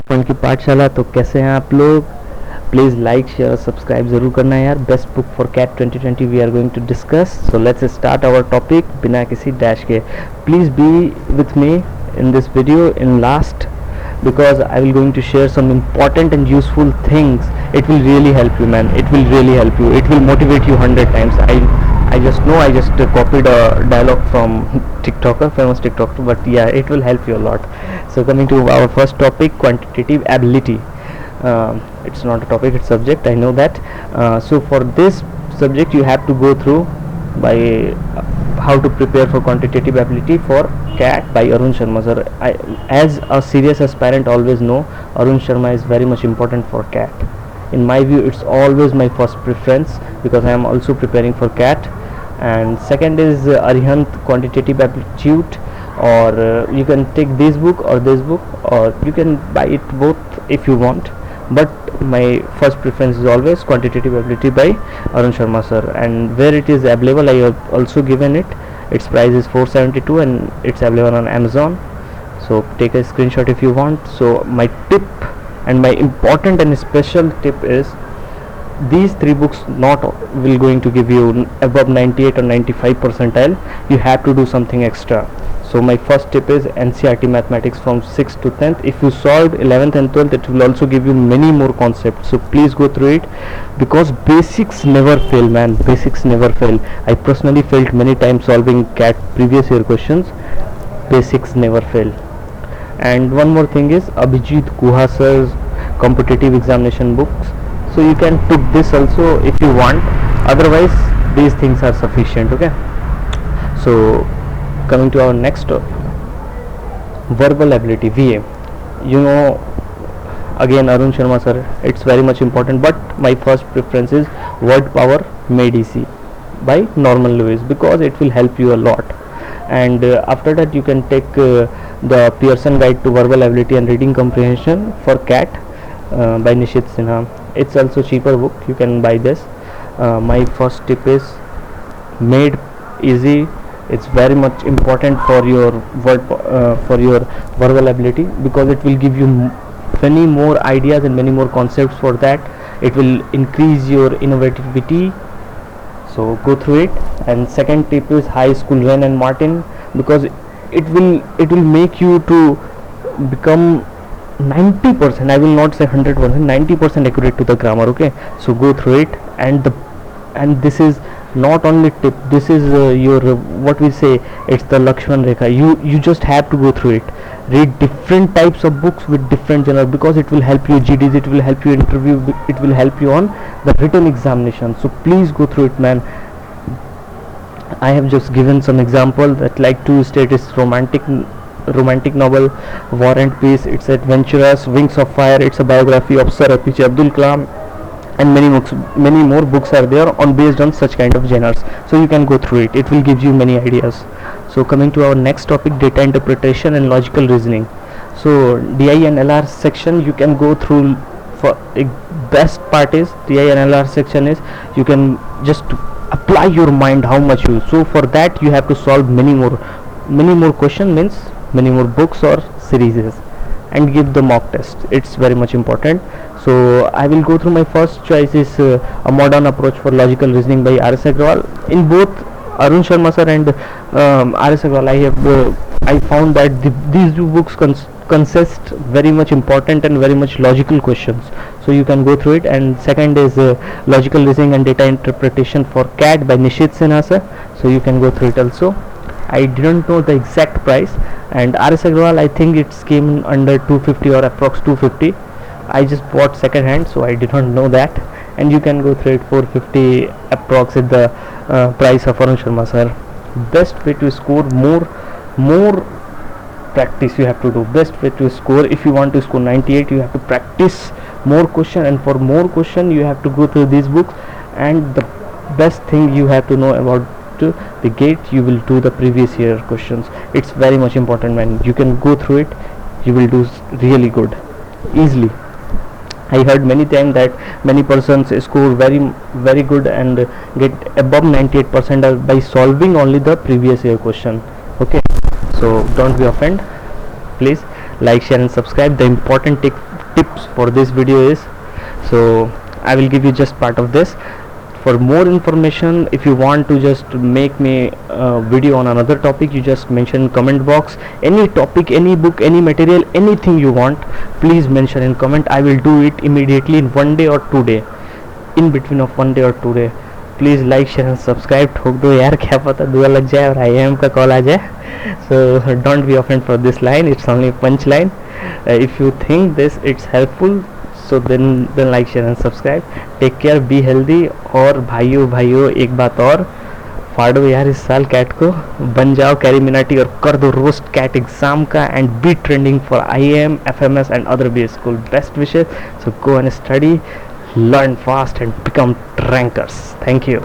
Point की पाठशाला। तो कैसे हैं आप लोग? प्लीज़ लाइक शेयर और सब्सक्राइब ज़रूर करना है यार। Best book for CAT 2020 we are going to discuss. So let's start our topic बिना किसी डैश के। Please be with me in this video in last, because I will going to share some important and useful things. It will really help you, man. It will really help you. It will motivate you 100 times. I just know I just copied a dialogue from TikToker, famous TikToker, but yeah, it will help you a lot. So coming to our first topic, quantitative ability. It's not a topic, it's subject, I know that. So for this subject you have to go through by how to prepare for quantitative ability for CAT by Arun Sharma sir. As a serious aspirant always know, Arun Sharma is very much important for CAT. In my view, it's always my first preference because I am also preparing for CAT. And second is Arihant quantitative aptitude, or you can take this book or this book, or you can buy it both if you want, but my first preference is always quantitative ability by Arun Sharma sir. And where it is available, I have also given it. Its price is 472 and it's available on Amazon, so take a screenshot if you want. So my tip and my important and special tip is, these three books not will going to give you above 98 or 95 percentile. You have to do something extra. So my first tip is NCERT mathematics from 6th to 10th. If you solved 11th and 12th, it will also give you many more concepts, so please go through it, because basics never fail, man. Basics never fail. I personally failed many times solving CAT previous year questions. Basics never fail. And one more thing is Abhijit Guha sir's competitive examination books, so you can took this also if you want, otherwise these things are sufficient. Okay, so coming to our next verbal ability, VA. You know, again Arun Sharma sir, it's very much important, but my first preference is Word Power Made Easy by Norman Lewis, because it will help you a lot. And after that you can take the Pearson Guide to Verbal Ability and Reading Comprehension for CAT by Nishit Sinha. It's also cheaper book, you can buy this. My first tip is Made Easy. It's very much important for your for your verbal ability, because it will give you many more ideas and many more concepts for that. It will increase your innovativity, so go through it. And second tip is High School Wren and Martin, because it will make you to become 90%, I will not say 100%, 90% accurate to the grammar. Okay, so go through it. And this is not only tip, this is your what we say, it's the Lakshman Rekha. You just have to go through it. Read different types of books with different genre, because it will help you GDs, it will help you interview, it will help you on the written examination. So please go through it, man. I have just given some example that, like, Two State is romantic novel, War and Peace, it's adventurous, Wings of Fire, it's a biography of Sir APJ Abdul Kalam, and many more books are there on based on such kind of genres. So you can go through it, it will give you many ideas. So coming to our next topic, data interpretation and logical reasoning. So DI and LR section you can go through. For best part is DI and LR section is you can just apply your mind how much you. So for that you have to solve many more question, means many more books or series, and give the mock test. It's very much important. So I will go through. My first choice is A Modern Approach for Logical Reasoning by R.S. Agrawal. In both Arun Sharma sir and R.S. Agrawal, I found that these two books consist very much important and very much logical questions, so you can go through it. And second is Logical Reasoning and Data Interpretation for CAT by Nishit Sinha sir, so you can go through it also. I didn't know the exact price, and R.S. Agrawal, I think it's came under 250 or approx 250. I just bought second hand, so I did not know that. And you can go through it, 450 approx at the price of Arun Sharma sir. Best way to score, more practice you have to do. Best way to score, if you want to score 98, you have to practice more question, and for more question you have to go through these books. And the best thing you have to know about the GATE, you will do the previous year questions. It's very much important, man. You can go through it, you will do really good, easily. I heard many times that many persons score very good and get above 98% by solving only the previous year question. Okay, so don't be offended. Please like, share and subscribe. The important tips for this video is, so I will give you just part of this. For more information, if you want to just make me a video on another topic, you just mention in comment box any topic, any book, any material, anything you want, please mention in comment. I will do it immediately in 1 day or 2 day, in between of 1 day or 2 day. Please like share and subscribe ठोक दो यार, क्या पता दुआ लग जाए और IIM का कॉल आ जाए. So don't be offend for this line, it's only punch line. If you think this it's helpful, so then like share and subscribe. Take care, be healthy. और भाइयों एक बात और, फाड़ो यार इस साल कैट को, बन जाओ कैरी मिनाटी और कर दो रोस्ट कैट एग्जाम का, and B trending for IIM, FMS and other BS school. Best wishes. So go and study, learn fast and become rankers. Thank you.